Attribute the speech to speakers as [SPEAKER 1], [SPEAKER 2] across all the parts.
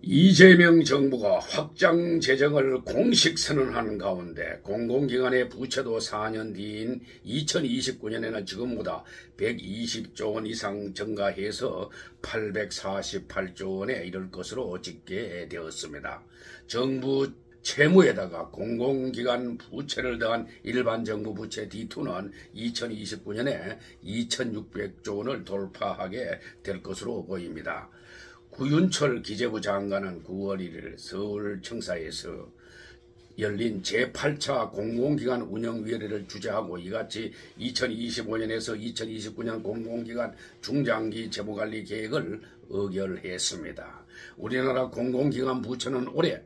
[SPEAKER 1] 이재명 정부가 확장 재정을 공식 선언하는 가운데 공공기관의 부채도 4년 뒤인 2029년에는 지금보다 120조 원 이상 증가해서 848조 원에 이를 것으로 집계되었습니다. 정부 채무에다가 공공기관 부채를 더한 일반 정부 부채 D2는 2029년에 2600조 원을 돌파하게 될 것으로 보입니다. 구윤철 기재부 장관은 9월 1일 서울청사에서 열린 제8차 공공기관 운영위원회를 주재하고 이같이 2025년에서 2029년 공공기관 중장기 재무관리 계획을 의결했습니다. 우리나라 공공기관 부채는 올해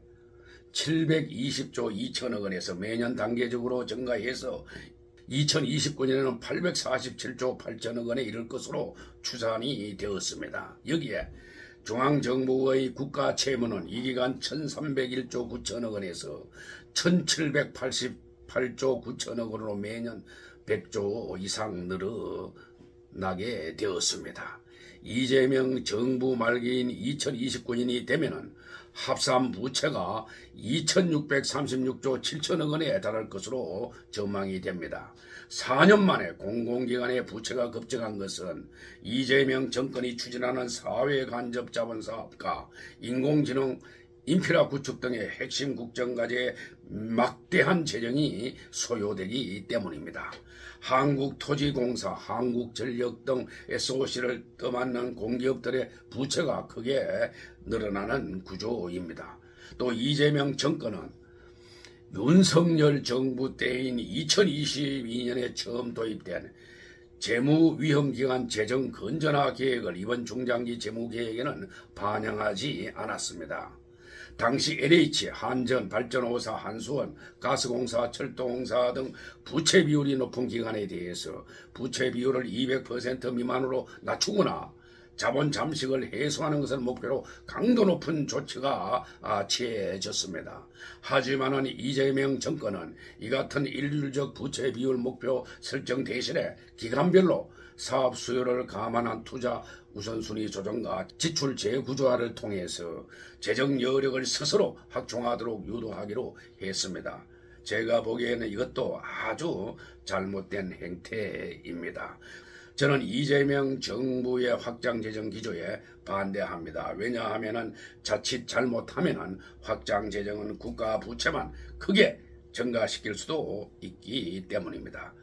[SPEAKER 1] 720조 2천억 원에서 매년 단계적으로 증가해서 2029년에는 847조 8천억 원에 이를 것으로 추산이 되었습니다. 여기에 중앙정부의 국가채무는 이 기간 1301조 9천억 원에서 1788조 9천억 원으로 매년 100조 이상 늘어나게 되었습니다. 이재명 정부 말기인 2029년이 되면은 합산 부채가 2636조 7천억 원에 달할 것으로 전망이 됩니다. 4년 만에 공공기관의 부채가 급증한 것은 이재명 정권이 추진하는 사회간접자본사업과 인공지능 인프라 구축 등의 핵심 국정과제에 막대한 재정이 소요되기 때문입니다. 한국토지공사, 한국전력 등 SOC를 떠맡는 공기업들의 부채가 크게 늘어나는 구조입니다. 또 이재명 정권은 윤석열 정부 때인 2022년에 처음 도입된 재무위험기관 재정 건전화 계획을 이번 중장기 재무계획에는 반영하지 않았습니다. 당시 LH, 한전, 발전호사, 한수원, 가스공사, 철도공사 등 부채 비율이 높은 기관에 대해서 부채 비율을 200% 미만으로 낮추거나 자본 잠식을 해소하는 것을 목표로 강도 높은 조치가 취해졌습니다. 하지만 이재명 정권은 이 같은 일률적 부채 비율 목표 설정 대신에 기간별로 사업 수요를 감안한 투자 우선순위 조정과 지출 재구조화를 통해서 재정 여력을 스스로 확충하도록 유도하기로 했습니다. 제가 보기에는 이것도 아주 잘못된 행태입니다. 저는 이재명 정부의 확장 재정 기조에 반대합니다. 왜냐하면 자칫 잘못하면 확장 재정은 국가 부채만 크게 증가시킬 수도 있기 때문입니다.